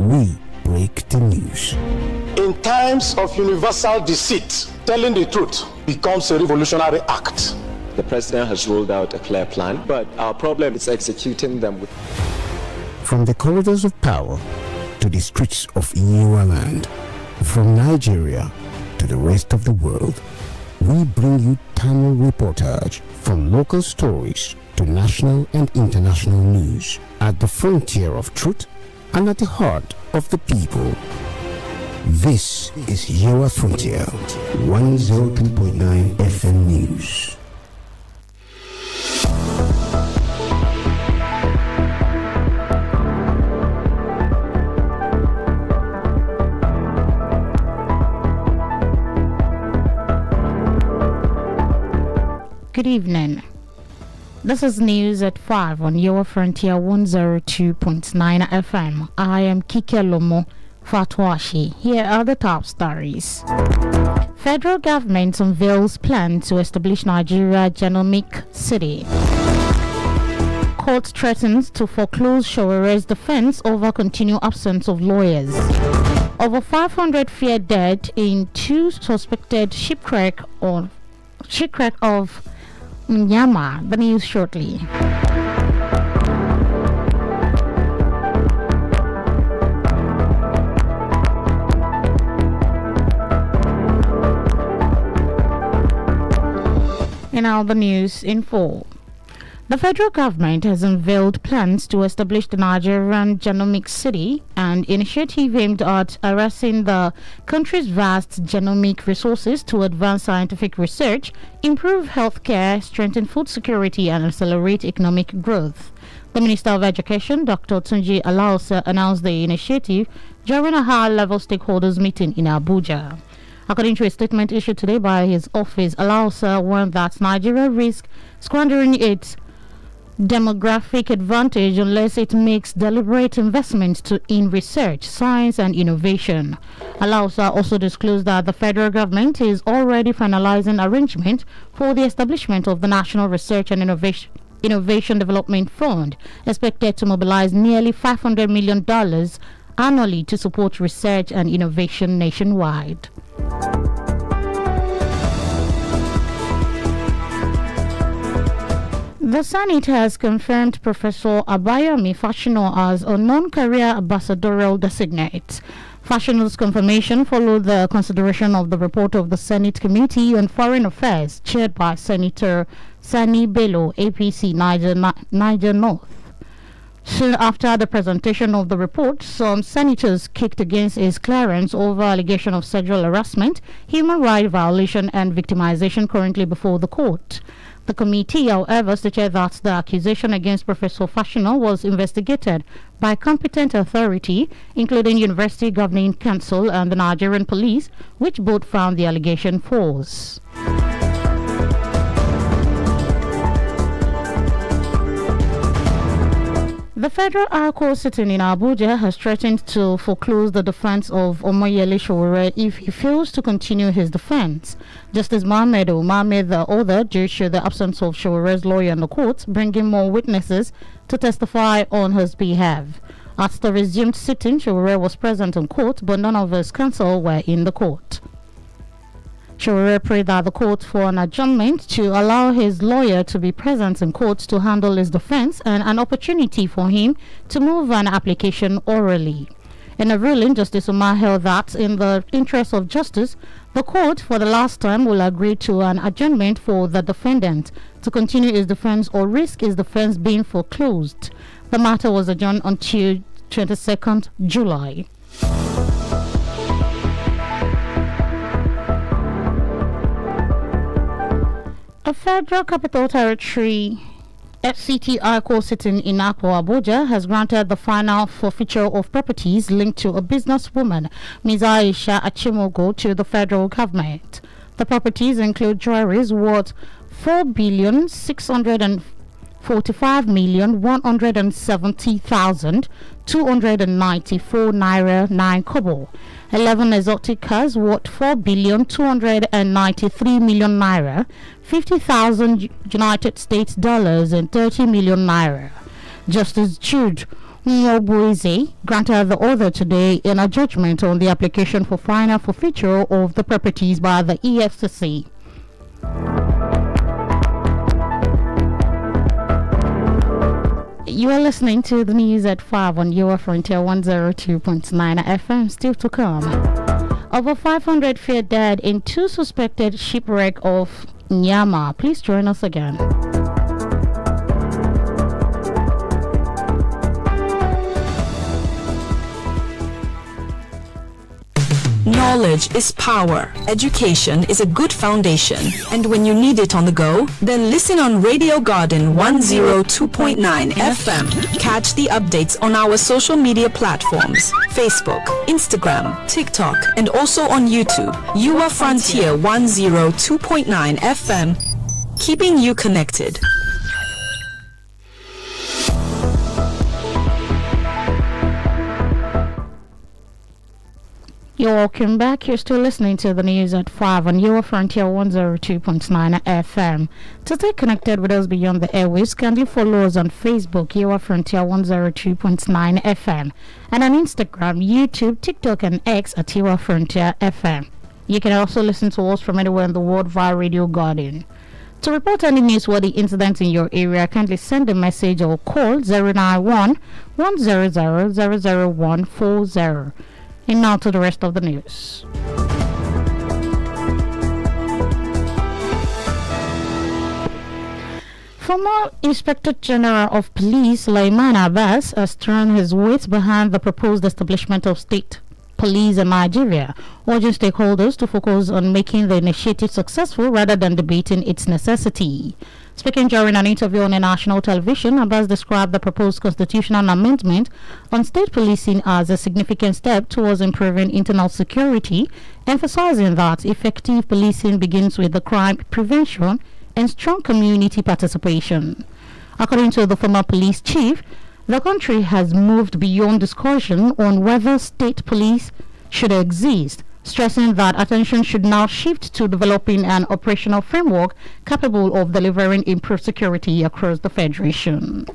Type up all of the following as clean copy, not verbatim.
we break the news. In times of universal deceit, telling the truth becomes a revolutionary act. The president has rolled out a clear plan, but our problem is executing them. From the corridors of power to the streets of Yewa land, from Nigeria to the rest of the world, we bring you timely reportage from local stories to national and international news at the frontier of truth and at the heart of the people. This is Yewa Frontier, 102.9 FM News. Good evening. This is news at 5 on Yewa Frontier 102.9 FM. I am KIKELOMO. FATUASE. Here are the top stories. Federal government unveils plan to establish Nigeria Genomic City. Court threatens to foreclose Showere's defense over continued absence of lawyers. Over 500 feared dead in two suspected shipwreck of Myanmar. The news shortly. And now the news in full. The federal government has unveiled plans to establish the Nigerian Genomic City, an initiative aimed at harnessing the country's vast genomic resources to advance scientific research, improve healthcare, strengthen food security, and accelerate economic growth. The Minister of Education, Dr. Tunji Alaosa, announced the initiative during a high-level stakeholders meeting in Abuja. According to a statement issued today by his office, Alaosa warned that Nigeria risks squandering its demographic advantage unless it makes deliberate investments in research, science, and innovation. Alaosa also disclosed that the federal government is already finalizing arrangements for the establishment of the National Research and Innovation Development Fund, expected to mobilize nearly $500 million annually to support research and innovation nationwide. The Senate has confirmed Professor Abayomi Fashino as a non-career ambassadorial designate. Fashino's confirmation followed the consideration of the report of the Senate Committee on Foreign Affairs, chaired by Senator Sani Bello, APC, Niger North. Soon after the presentation of the report, some senators kicked against his clearance over allegation of sexual harassment, human rights violation, and victimization currently before the court. The committee, however, stated that the accusation against Professor Fashino was investigated by competent authority, including University Governing Council and the Nigerian Police, which both found the allegation false. The Federal High Court sitting in Abuja has threatened to foreclose the defense of Omoyele Sowore if he fails to continue his defense. Justice Mohammed Umame, the other, due to the absence of Showere's lawyer in the court, bringing more witnesses to testify on his behalf. At the resumed sitting, Sowore was present in court, but none of his counsel were in the court. Sowore prayed at the court for an adjournment to allow his lawyer to be present in court to handle his defense and an opportunity for him to move an application orally. In a ruling, Justice Umar held that, in the interest of justice, the court for the last time will agree to an adjournment for the defendant to continue his defense or risk his defense being foreclosed. The matter was adjourned until 22nd July. A Federal Capital Territory FCT High Court sitting in Akwa, Abuja has granted the final forfeiture of properties linked to a businesswoman, Ms. Aisha Achimogo, to the federal government. The properties include jewelries worth 4,645,170,294 naira 9 kobo, 11 exotic cars worth 4,293,000,000 naira, 50,000 United States dollars, and 30 million naira. Justice Jude OLUWASEUN granted the order today in a judgment on the application for final forfeiture of the properties by the EFCC. You are listening to the news at 5 on your Frontier 102.9 FM. Still to come. Over 500 fear dead in 2 suspected shipwreck off Myanmar. Please join us again. Knowledge is power. Education is a good foundation. And when you need it on the go, then listen on Radio Garden 102.9 FM. Catch the updates on our social media platforms, Facebook, Instagram, TikTok, and also on YouTube. You are Frontier 102.9 FM, keeping you connected. You're welcome back. You're still listening to the news at 5 on your Frontier 102.9 FM. To stay connected with us beyond the airwaves, kindly follow us on Facebook, your Frontier 102.9 FM, and on Instagram, YouTube, TikTok, and X at your Frontier FM. You can also listen to us from anywhere in the world via Radio Garden. To report any newsworthy incidents in your area, kindly send a message or call 091 100 00140. And now to the rest of the news. Former Inspector General of Police Iroyin Apapo has thrown his weight behind the proposed establishment of state police in Nigeria, urging stakeholders to focus on making the initiative successful rather than debating its necessity. Speaking during an interview on a national television, Abbas described the proposed constitutional amendment on state policing as a significant step towards improving internal security, emphasizing that effective policing begins with the crime prevention and strong community participation. According to the former police chief, the country has moved beyond discussion on whether state police should exist, stressing that attention should now shift to developing an operational framework capable of delivering improved security across the Federation.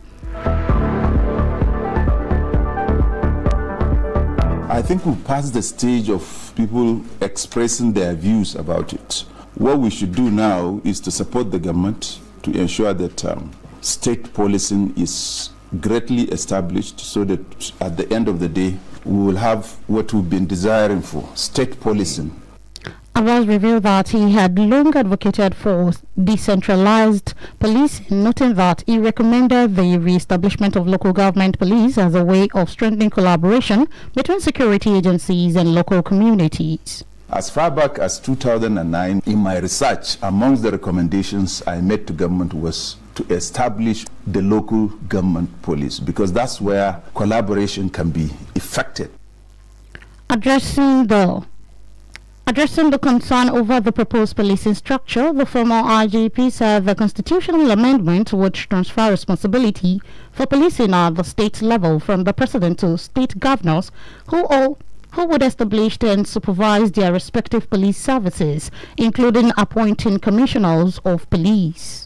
I think we've passed the stage of people expressing their views about it. What we should do now is to support the government to ensure that state policing is greatly established so that at the end of the day we will have what we've been desiring for, state policing. Abbas revealed that he had long advocated for decentralized policing, noting that he recommended the re-establishment of local government police as a way of strengthening collaboration between security agencies and local communities. As far back as 2009, in my research, amongst the recommendations I made to government was to establish the local government police, because that's where collaboration can be effected. Addressing the concern over the proposed policing structure, the former IGP said the constitutional amendment would transfer responsibility for policing at the state level from the president to state governors who would establish and supervise their respective police services, including appointing commissioners of police.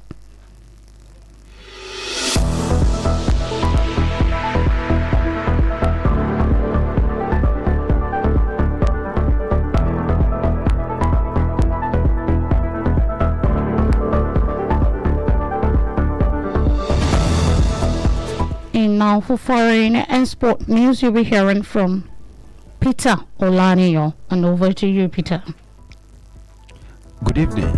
And now for foreign and sport news, you'll be hearing from Peter Olaniyo. And over to you, Peter. Good evening.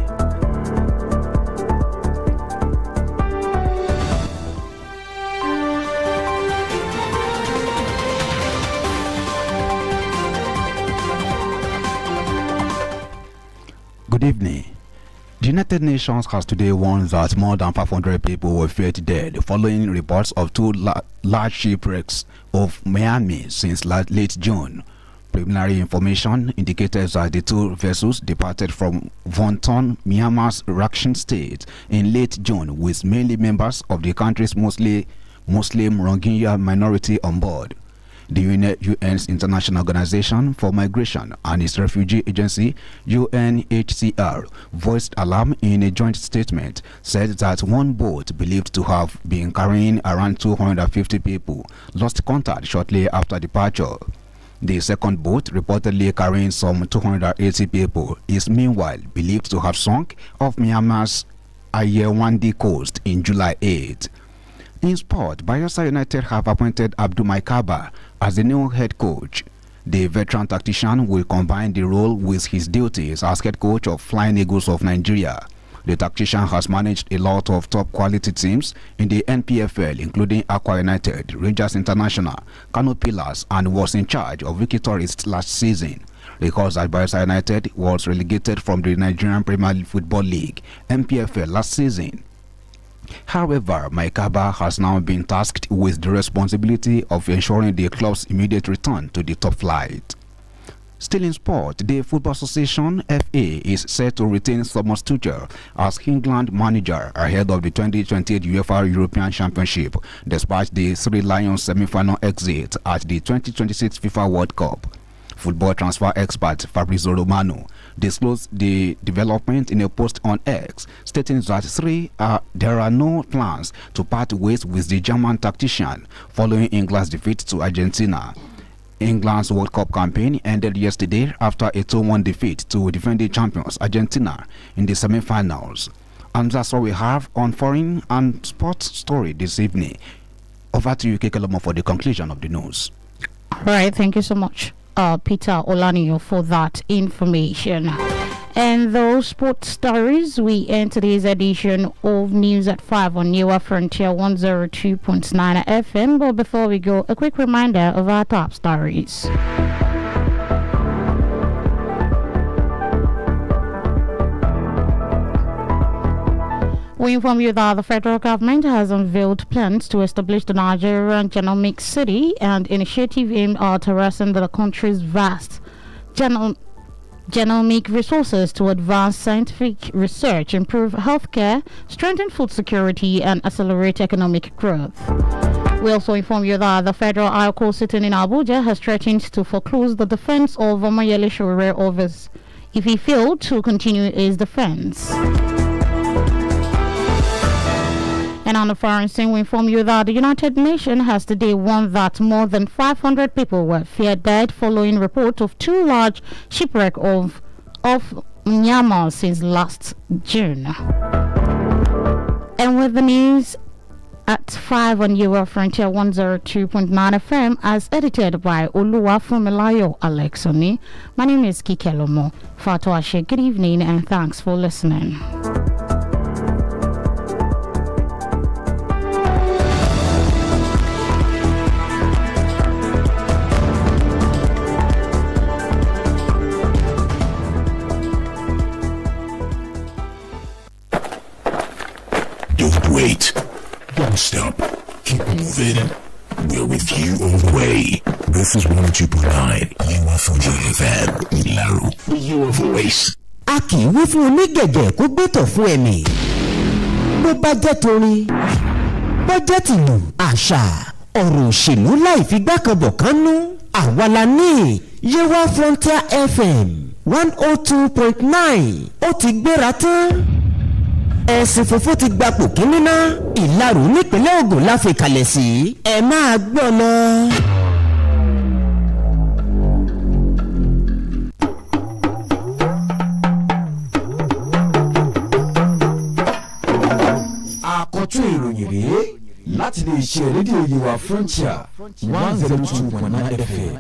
Good evening. The United Nations has today warned that more than 500 people were feared dead following reports of 2 large shipwrecks off Miami since late June. Preliminary information indicated that the 2 vessels departed from Vonton, Myanmar's Rakhine state, in late June, with mainly members of the country's mostly Muslim Rohingya minority on board. The UN's International Organization for Migration and its refugee agency, UNHCR, voiced alarm in a joint statement, said that one boat believed to have been carrying around 250 people lost contact shortly after departure. The second boat, reportedly carrying some 280 people, is meanwhile believed to have sunk off Myanmar's Ayeyarwady coast in July 8. In sport, Bayelsa United have appointed Abdul Maikaba as the new head coach. The veteran tactician will combine the role with his duties as head coach of Flying Eagles of Nigeria. The tactician has managed a lot of top quality teams in the NPFL, including Aqua United, Rangers International, Kano Pillars, and was in charge of Wiki Tourists last season. Because Bayelsa United was relegated from the Nigerian Premier Football League, NPFL, last season. However, Maikaba has now been tasked with the responsibility of ensuring the club's immediate return to the top flight. Still in sport, the Football Association FA is set to retain Thomas Tuchel as England manager ahead of the 2028 UEFA European Championship, despite the Three Lions semi-final exit at the 2026 FIFA World Cup. Football transfer expert Fabrizio Romano disclosed the development in a post on X, stating that there are no plans to part ways with the German tactician following England's defeat to Argentina. England's World Cup campaign ended yesterday after a 2-1 defeat to defending champions Argentina in the semi-finals. And that's all we have on foreign and sports story this evening. Over to you, KIKELOMO, for the conclusion of the news. All right, thank you so much, Peter Olaniyo, for that information. And those sports stories, we end today's edition of News at 5 on Newer Frontier 102.9 FM. But before we go, a quick reminder of our top stories. We inform you that the federal government has unveiled plans to establish the Nigerian Genomic City, an initiative aimed at harassing the country's vast genomic resources to advance scientific research, improve healthcare, strengthen food security, and accelerate economic growth. We also inform you that the Federal High Court sitting in Abuja has threatened to foreclose the defense of Omoyele Sowore office if he failed to continue his defense. And on the foreign scene, we inform you that the United Nations has today warned that more than 500 people were feared dead following report of two large shipwreck off Myanmar since last June. And with the news at 5 on Euro Frontier 102.9 FM, as edited by Oluwaseun Alexoni. My name is KIKELOMO. FATUASE, good evening and thanks for listening. Don't wait. Don't stop. Keep moving. We're with you all the way. This is 102.9 UFO FM Ilaru. The UFO Voice. A kì í wí fún onígẹ̀gẹ̀ kó gbẹ́tọ̀ fún ẹni. Bó bá jẹ́ torin, bó jẹ́ tìlù, àṣà, ọ̀rọ̀ òṣèlú láì fi gbákanbọ̀ kánú. Àwa la ní Yewa Frontier FM 102.9 ó ti gbéra tán. Ẹ̀sìn funfun ti gbapò kínní ná. Ìlarò nípínlẹ̀ Ògùn la fi kalẹ̀ sí. Ẹ máa gbọ́ lọ. Àkọ́tún ìròyìn rèé láti lè ṣe rédíò Yewa Frontier 102.9 FM.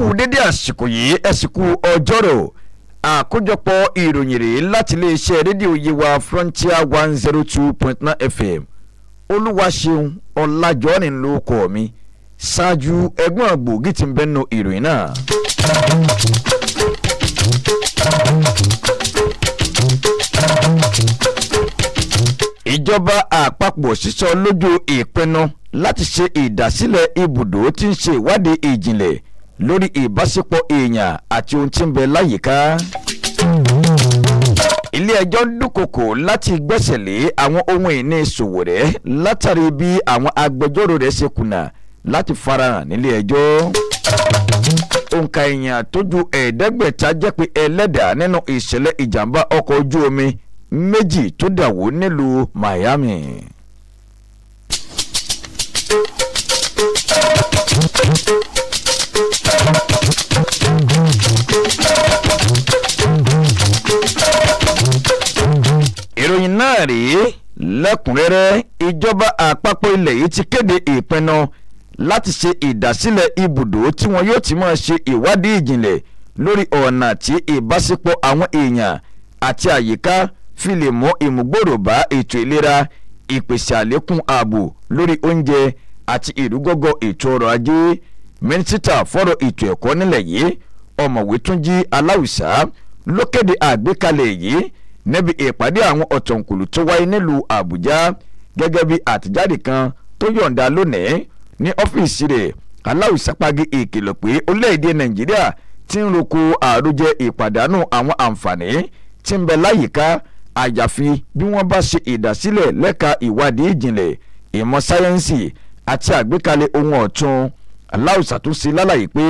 kú dédé àsìkò yìí ẹ̀sìnkú ọjọ́rọ̀ àkójọpọ̀ ìròyìn rèé láti iléeṣẹ́ rédíò Yewa Frontier 102.9 FM Olúwaṣeun Ọlájọrin ló kọ́ mi ṣáájú ẹgbọ́n àgbògì tí ń bẹ́nu ìròyìn náà. Ìjọba àpapọ̀ sísọ lójú ìpinnu láti ṣe ìdásílẹ̀ ibùdó tí ń ṣe ìwádìí ìjìnlẹ̀ lórí ìbáṣepọ̀ èèyàn àti ohun tí ń bẹ láyìíká. Ilé ẹjọ́ dúnkòkò láti gbẹ́sẹ̀ lé àwọn ohun ìní Sowore látàrí bí àwọn agbẹjọ́rò rẹ̀ ṣe kùnà láti farahàn nílé ẹjọ́. Òǹkà èèyàn tó ju 500 jẹ́ pé ẹlẹ́dàá nínú ìṣẹ̀lẹ̀ ìjàmbá ọkọ̀ ojú omi méjì tó dàwó nílùú Miami. Ìròyìn náà rèé lẹ́kùnrẹ́rẹ́. Ìjọba àpapọ̀ ilẹ̀ yìí ti kéde ìpinnu láti ṣe ìdásílẹ̀ ibùdó tí wọn yóò ti máa ṣe ìwádìí ìjìnlẹ̀ lórí ọ̀nà tí ìbáṣepọ̀ àwọn èèyàn àti àyíká fi lè mú ìmúgbòòrò bá ètò ìlera, ìpèsè àlékún ààbò lórí oúnjẹ àti ìrúgọ́gọ́ ètò ọrọ̀ ajé. Mínísítà fọ́rọ̀ ètò ẹ̀kọ́ nílẹ̀ yìí Ọ̀mọ̀wé Túnjí Aláùsá ló kéde àgbékalẹ̀ yìí níbi ìpàdé àwọn ọ̀tọ̀kùlù tó wáyé nílùú Àbújá. Gẹ́gẹ́ bí àtẹ̀jáde kan tó yọ̀ǹda lónìí ní ọ́fíìsì rẹ̀, Aláùsá pagi ìkìlọ̀ pé orílẹ̀-èdè Nàìjíríà ti ń roko àròjẹ ìpàdánù àwọn àǹfààní tí ń bẹ láyìíká àyàfi bí wọ́n bá ṣe ìdásílẹ̀ lẹ́ka ìwádìí ìjìnlẹ̀, ìmọ̀ sáyẹ́ǹsì àti àgbékalẹ̀ ohun ọ̀tun. Aláùsá tún ṣe lálàyé pé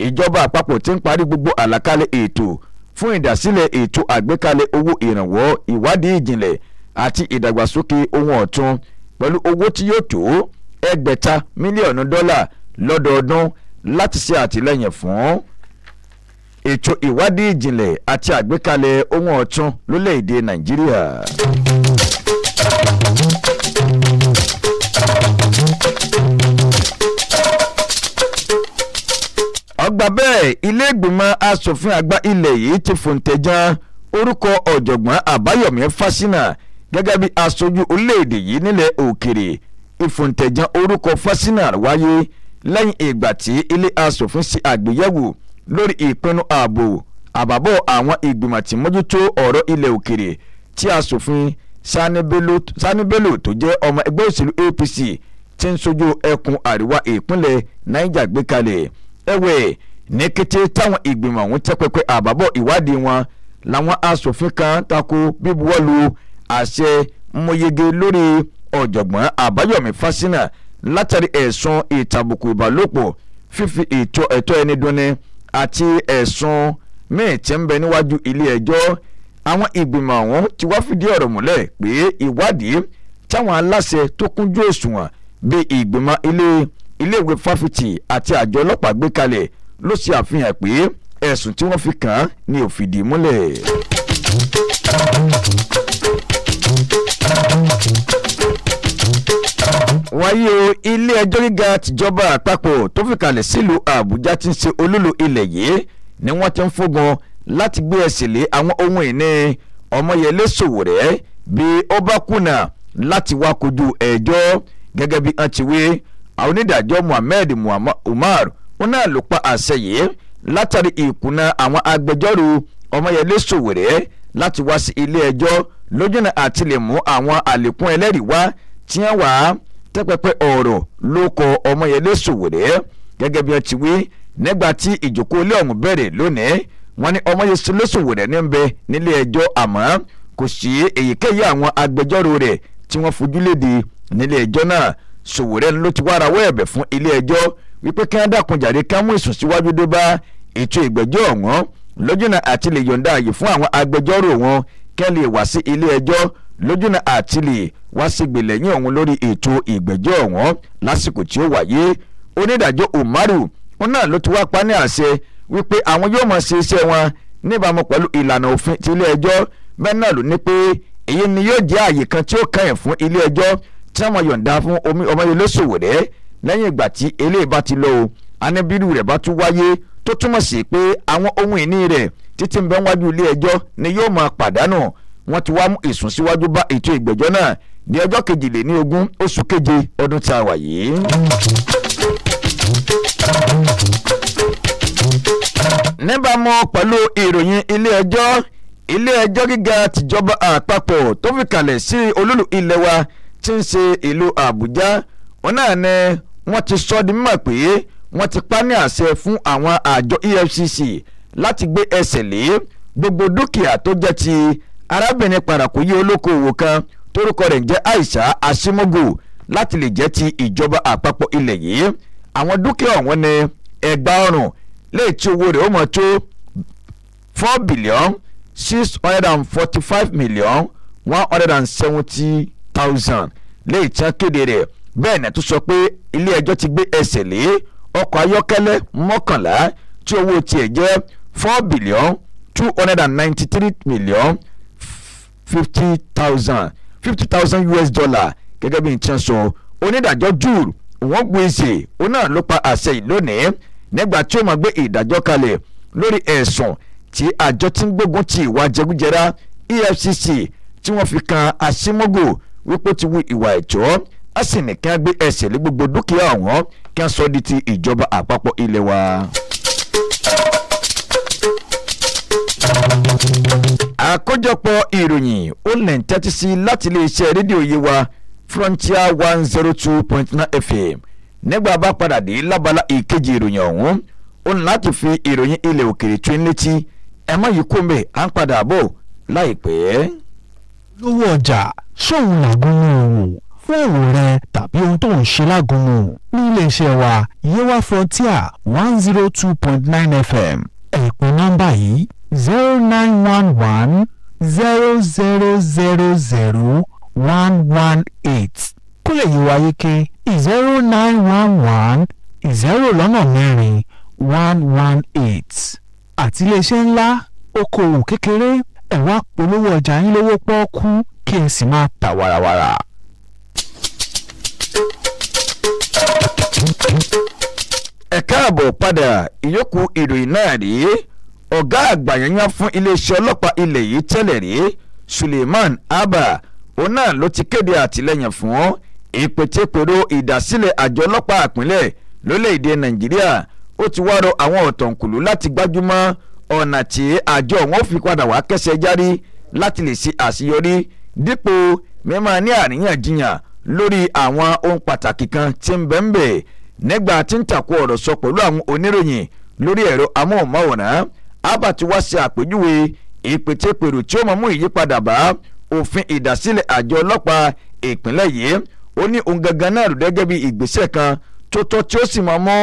ìjọba àpapọ̀ ti ń parí gbogbo àlàkalẹ̀ ètò fún ìdásílẹ̀ ètò àgbékalẹ̀ owó ìrànwọ́ ìwádìí ìjìnlẹ̀ àti ìdàgbàsókè ohun ọ̀tun pẹ̀lú owó tí yóò tó $600 mílíọ̀nù lọ́dọọdún láti ṣe àtìlẹ́yìn fún ètò ìwádìí ìjìnlẹ̀ àti àgbékalẹ̀ ohun ọ̀tun lórílẹ̀‐èdè Nàìjíríà. Ọgbà bẹ́ẹ̀ ilé ìgbìmọ̀ asòfin àgbà ilẹ̀ yìí ti fòǹtẹ̀jan orúkọ ọ̀jọ̀gbọ́n Àbáyọ̀mí Fáṣínà gẹ́gẹ́ bí aṣojú orílẹ̀-èdè yìí nílẹ̀ òkèrè. Ìfòǹtẹ̀jan orúkọ Fáṣínà wáyé lẹ́yìn ìgbà tí ilé asòfin ṣe àgbéyẹ̀wò lórí ìpinnu àbábọ̀ àwọn ìgbìmọ̀ tí mójútó ọ̀rọ̀ ilẹ̀ òkèrè tí asòfin Sani Bello tó jẹ́ ọmọ ẹgbẹ́ òṣèlú APC tí ń ṣojú ẹkùn àríwá ìpínlẹ̀ Niger gbé kalẹ̀. Ẹ̀wẹ̀ ní kété táwọn ìgbìmọ̀ ọ̀hún tẹ́ pẹpẹ àbábọ̀ ìwádìí wọn làwọn asòfin kan tako bíbuwọ́lù àṣẹ mọ́yege lórí ọ̀jọ̀gbọ́n Àbáyọ̀mí Fáṣínà látàrí ẹ̀sùn ìtàbùkù ìbálòpọ̀, fífi ẹ̀tọ́ ẹni dunni àti ẹ̀sùn míì tí ń bẹ níwájú ilé ẹjọ́. Àwọn ìgbìmọ̀ ọ̀hún ti wá fìdí ọ̀rọ̀ múlẹ̀ pé ìwádìí táwọn aláṣẹ tó kúnjú òṣùwọ̀n bíi ìgbìmọ̀ iléèwé fáfitì àti àjọ ọlọ́pàá gbé kalẹ̀ ló ṣe àfihàn pé ẹ̀sùn tí wọ́n fi kàn án ni ò fìdí múlẹ̀. Wáyé o, ilé ẹjọ́ gíga tìjọba àpapọ̀ tó fi kalẹ̀ sílùú Àbújá tí ń ṣe olúlu ilẹ̀ yìí ni wọ́n ti ń fógun láti gbé ẹsẹ̀ lé àwọn ohun ìní Ọmọyẹlé Sowore bí ó bá kùnà láti wá kojú ẹjọ́. Gẹ́gẹ́ bí wọ́n ti wí, onídàájọ́ Muhammed Umar wọn náà ló pa àṣẹ yìí látàrí ìkùnà àwọn agbẹjọ́rò Ọmọyẹlé Sowore láti wá sí ilé ẹjọ́ lójúnà àti lè mú àwọn àlékún ẹlẹ́rìí wá tí wọ́n wà tẹ́pẹ́pẹ́ ọ̀rọ̀ ló kọ Ọmọyẹlé Sowore. Gẹ́gẹ́ bí wọ́n ti wí, nígbà tí ìjókòó ilé ọ̀hún bẹ̀rẹ̀ lónìí, wọ́n ní Ọmọyẹlé Sowore ní ń bẹ nílé ẹjọ́ àmọ́ kò sí èyíkéyìí àwọn agbẹjọ́rò rẹ̀ tí wọ́n fojú léde nílé ẹjọ́ náà. Sowore ló ti wá rawọ́ ẹ̀bẹ̀ fún ilé ẹjọ́ wípé kí wọ́n dákun jàre ká mú ìsúnsíwájú dé bá ètò ìgbẹ́jọ́ ọ̀hún lójúnà àti lè yọ̀ǹda àyè fún àwọn agbẹjọ́rò wọn kẹ́ lè wá sí ilé ẹjọ́ lójúnà àti lè wá sí gbèlẹ́yìn ọ̀hún lórí ètò ìgbẹ́jọ́ ọ̀hún lásìkò tí ó wáyé. Onídàájọ́ Umaru wọn náà ló ti wá pa ní àṣẹ wípé àwọn yóò máa ṣe iṣẹ́ wọn níbàámu pẹ̀lú ìlànà òfin ti ilé ẹjọ́. Bẹ́ẹ̀ náà ló ní pé èyí ni yóò jẹ́ àyè kan tí ó kàn fún ilé ẹjọ́ tí wọ́n yọ̀ǹda fún Ọmọyẹlé Sowore lẹ́yìn ìgbà tí eléyìí bá ti lọ o. Aníbírú rẹ̀ bá tún wáyé tó túmọ̀ sí pé àwọn ohun ìní rẹ̀ títí ń bẹ wájú ilé ẹjọ́ ni yóò máa pàdánù. Wọ́n ti wá mú ìsúnsíwájú bá ètò ìgbẹ́jọ́ náà di ọjọ́ 22 oṣù keje ọdún tí a wà yìí. Níbàámu pẹ̀lú ìròyìn ilé ẹjọ́ gíga tìjọba àpapọ̀ tó fi kalẹ̀ sí olúlu ilẹ̀ wa tí ń ṣe ìlú Àbújá, wọn náà ni wọ́n ti sọ di mímọ̀ pé wọ́n ti pa ní àṣẹ fún àwọn àjọ EFCC láti gbé ẹsẹ̀ lé gbogbo dúkìá tó jẹ́ ti arábìnrin parakòyí olókoòwò kan torúkọ rẹ̀ ń jẹ́ Aisha Asimogo láti lè jẹ́ ti ìjọba àpapọ̀ ilẹ̀ yìí. Àwọn dúkìá ọ̀hún ni ẹ̀gbà ọrùn léyìí tí owó rẹ̀ ó mọ̀ tó $4,645,170,000 léyìí tí wọ́n kéde rẹ̀. Bẹ́ẹ̀ ni tó sọ pé ilé ẹjọ́ ti gbé ẹsẹ̀ lé ọkọ̀ ayọ́kẹ́lẹ́ 11 tí owó tiẹ̀ jẹ́ $4,299,050,000 gẹ́gẹ́ bí n ti sọ. Onídàájọ́ Jude Nwogbueze òun náà ló pa àṣẹ yìí lónìí nígbà tí ó máa gbé ìdájọ́ kalẹ̀ lórí ẹ̀sùn tí àjọ tí ń gbógun ti ìwà jẹgújẹrá EFCC tí wọ́n fi kan Asimogo wípé ti wu ìwà ẹ̀jọ́, a sì ní kí wọ́n gbé ẹsẹ̀ lé gbogbo dúkìá ọ̀hún kí wọ́n sọ di ti ìjọba àpapọ̀ ilé wa. Àkójọpọ̀ ìròyìn ó lè ń tẹ́tí sí láti iléeṣẹ́ rédíò yìí wa Frontier 102.9 FM. Nígbà bá padà dé lábala ìkejì ìròyìn ọ̀hún ó ní láti fi ìròyìn ilẹ̀ òkèrè tún létí. Ẹ má yí kó mbẹ̀ à ń padà bọ̀ láìpẹ́. Lówó ọjà ṣóun làgúnmu òwò fún èrò rẹ tàbí ohun tó ń ṣe lágúnmu ní iléeṣẹ́ wa Yewa Frontier 102.9 FM. Ẹ̀pẹ́ nọ́mbà yìí 0911 0000 kó lè yí wa yéké 0911 0 118 àti iléeṣẹ́ ńlá okòwò kékeré ẹ wá polówó ọjà yín lówó pọ́ọ́kú kí ẹ sì máa tà wàràwàrà. Ẹ káàbọ̀ padà, ìyókù ìròyìn náà rí. Ọ̀gá àgbà yanyan fún iléeṣẹ́ ọlọ́pàá ilẹ̀ yìí tẹ́lẹ̀ rí Suleiman Abba òun náà ló ti kéde àtìlẹ́yìn fún ìpètèpèrò ìdásílẹ̀ àjọ ọlọ́pàá ìpínlẹ̀ lórílẹ̀‐èdè Nàìjíríà. Ó ti wá rọ àwọn ọ̀tọ̀kùlú láti gbájúmọ́ ọ̀nà tí àjọ wọn fi padà wá kẹsẹ̀ járí láti lè ṣe àṣeyọrí dípò mímọ́ ní àríyànjiyàn lórí àwọn ohun pàtàkì kan tí ń bẹ nígbà tí ń tàkú ọ̀rọ̀ sọ pẹ̀lú àwọn oníròyìn lórí ẹ̀rọ amóhùnmáwòrán. Abba ti wá ṣe àpèjúwe ìpètèpèrò tí ó máa mú ìyípadà bá òfin ìdásílẹ̀ àjọ ọlọ́pàá ìpínlẹ̀ yìí. Ó ní ohun gangan náà rò gẹ́gẹ́ bí ìgbésẹ̀ kan tó tọ́ tí ó sì máa mú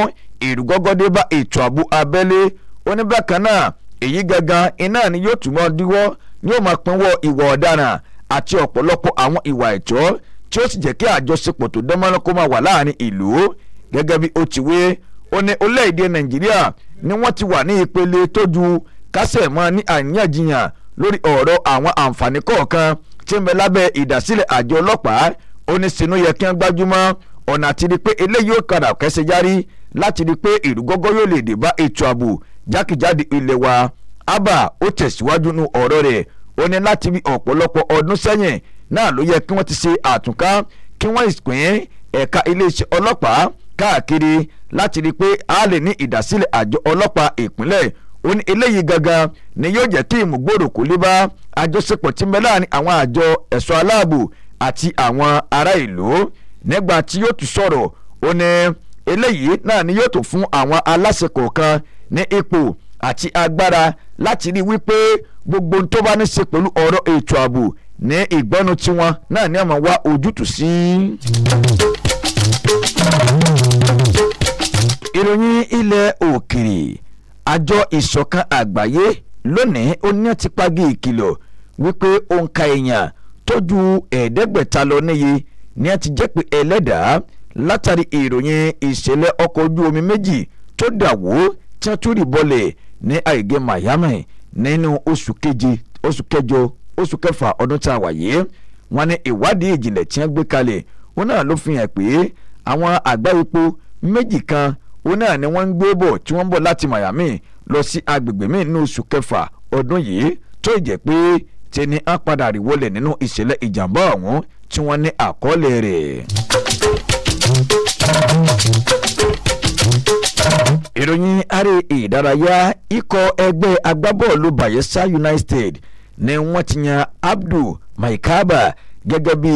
ìrúgọ́gọ́dé bá ètò ààbò abẹ́lé. Ó ní bákan náà èyí gangan iná ni yóò túmọ̀ díwọ́ ni yóò máa pinwọ́ ìwà ọ̀daràn àti ọ̀pọ̀lọpọ̀ àwọn ìwà ẹ̀tọ́ tí ó sì jẹ́ kí àjọṣepọ̀ tó dánmọ́rán kó máa wà láàrin ìlú. Gẹ́gẹ́ bí ó ti wé, ó ní orílẹ̀-èdè Nàìjíríà ni wọ́n ti wà ní ìpele tó ju kásẹ̀ mọ́ ní àríyànjiyàn lórí ọ̀rọ̀ àwọn àǹfààní kọ̀ọ̀kan tí ń bẹ lábẹ́ ìdásílẹ̀ àjọ ọlọ́pàá. Ó ní sinú yẹ kí wọ́n gbájúmọ́ ọ̀nà àti rí pé eléyìí ó kadà kẹsẹ̀ járí láti rí pé ìrúgọ́gọ́ yóò lè dé bá ètò ààbò jákèjádò ilẹ̀ wa. Abba ó tẹ̀síwájú nínú ọ̀rọ̀ rẹ̀, ó ní láti bí ọ̀pọ̀lọpọ̀ ọdún sẹ́yìn náà ló yẹ kí wọ́n ti ṣe àtúnká kí wọ́n pín ẹ̀ka iléeṣẹ́ ọlọ́pàá káàkiri láti rí pé a lè ní ìdásílẹ̀ àjọ ọlọ́pàá ìpínlẹ̀. Ó ní eléyìí gangan ni yóò jẹ́ kí ìmúgbòòrò kó lè bá àjọṣepọ̀ tí ń bẹ láàrin àwọn àjọ ẹ̀ṣọ́ aláàbò àti àwọn ará ìlú. Nígbà tí yóò tún sọ̀rọ̀, ó ní eléyìí náà ni yóò tún fún àwọn aláṣẹ kọ̀ọ̀kan ní ipò àti agbára láti rí wípé gbogbo tó bá ní ṣe pẹ̀lú ọ̀rọ̀ ètò ààbò ní ìgbọ́nu tiwọn náà ní àmọ́ wá ojútùú sí. Ìròyìn ilẹ̀ òkèrè, àjọ ìṣọ̀kan àgbáyé lónìí ó ní ti pagi ìkìlọ̀ wípé òǹkà èèyàn tó ju 500 lọ níye ní ti jẹ́ pé ẹlẹ́dàá látàrí ìròyìn ìṣẹ̀lẹ̀ ọkọ̀ ojú omi méjì tó dà wó tí wọ́n tún rì bọ́lẹ̀ ní àìgé Miami nínú oṣù kẹfà ọdún tá a wà yìí. Wọ́n ní ìwádìí ìjìnlẹ̀ tí wọ́n gbé kalẹ̀ ó náà ló fi hàn pé àwọn àgbá epo méjì kan ó òun náà ni wọ́n ń gbé bọ̀ tí wọ́n ń bọ̀ láti Miami lọ sí agbègbè míì ní oṣù kẹfà ọdún yìí tó jẹ́ pé tẹni á padà rí wọlé nínú ìṣẹ̀lẹ̀ ìjàmbá ọ̀hún tí wọ́n ní àkọọ́lẹ̀ rẹ̀. ìròyìn aré ìdárayá ikọ̀ ẹgbẹ́ agbábọ́ọ̀lù Bayelsa United ni wọ́n ti yan Abdul Maikaba gẹ́gẹ́ bí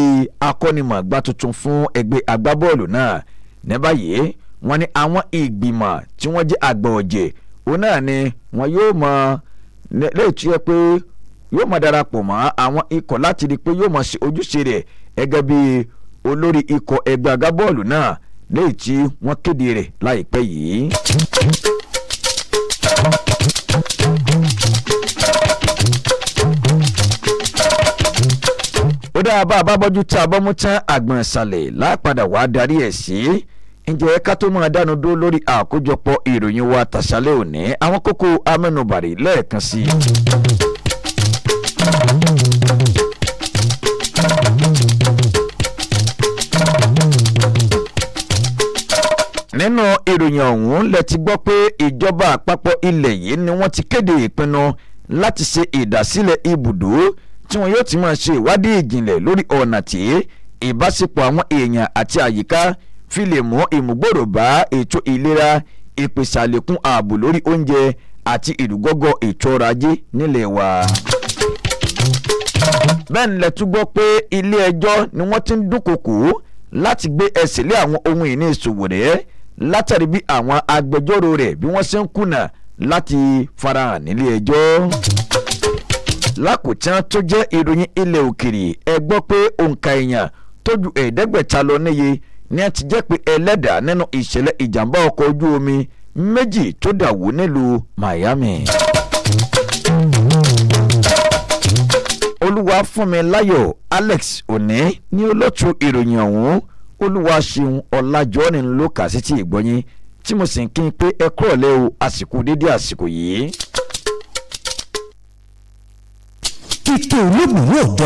akọ́nimọ̀ọ́gbá tuntun fún ẹgbẹ́ agbábọ́ọ̀lù náà. ní báyìí wọ́n ní àwọn ìgbìmọ̀ tí wọ́n jẹ́ àgbà ọ̀jẹ̀ òun náà ni wọ́n yóò mọ lẹ́yìn tí ó yẹ pé yóò mọ darapọ̀ mọ́ àwọn ikọ̀ láti rí i pé yóò mọ ṣe ojúṣe rẹ̀ gẹ́gẹ́ bí olórí ikọ̀ ẹgbẹ́ agbábọ́ọ̀lù náà lẹ́yìn tí wọ́n kéde rẹ̀ láìpẹ́ yìí. ó dáa bá a bá bọ́jú tí a bọ́ mú tán àgbọ̀n ìsàlẹ̀ lápadà wàá darí ẹ̀ sí. ǹjẹ́ ká tó máa dánu dó lórí àkójọpọ̀ ìròyìn wa tàṣálẹ̀ òní àwọn kókó amẹ́nubàrí lẹ́ẹ̀kan sí i. nínú ìròyìn ọ̀hún lẹ ti gbọ́ pé ìjọba àpapọ̀ ilẹ̀ yìí ni wọ́n ti kéde ìpinnu láti ṣe ìdásílẹ̀ ibùdó tí wọn yóò ti máa ṣe ìwádìí ìjìnlẹ̀ lórí ọ̀nà tí ìbáṣepọ̀ àwọn èèyàn àti àyíká fi lè mú ìmúgbòrò bá ètò ìlera ìpèsè àlékún ààbò lórí oúnjẹ àti ìrúgọ́gọ́ ètò ọrọ̀ ajé nílẹ̀ wa. bẹ́ẹ̀ ni lẹ tún gbọ́ pé ilé ẹjọ́ ni wọ́n ti ń dúnkokò láti gbé ẹsẹ̀ lé àwọn ohun ìní ìṣòwò rẹ̀ látàrí bí àwọn agbẹjọ́rò rẹ̀ bí wọ́n ṣe ń kùnà láti farahàn nílé ẹjọ́. lákòótán tó jẹ́ ìròyìn ilẹ̀ òkèrè ẹ gbọ́ pé òǹkà èèyàn tó ju 500 lọ níye ní a ti jẹ́ pé ẹlẹ́dàá nínú ìṣẹ̀lẹ̀ ìjàmbá ọkọ̀ ojú omi méjì tó dàwó nílùú Miami. Olúwafúnmiláyọ̀ Alex Òní ní olóòtú ìròyìn ọ̀hún Olúwaṣeun Ọlájọ́rin ló kà sí ti ìgbọ́yìn tí mo sì ń kí n pé ẹ kúrọ̀lẹ́ o àsìkò dédé àsìkò yìí. kíkẹ́ olóògùn yóò jẹ́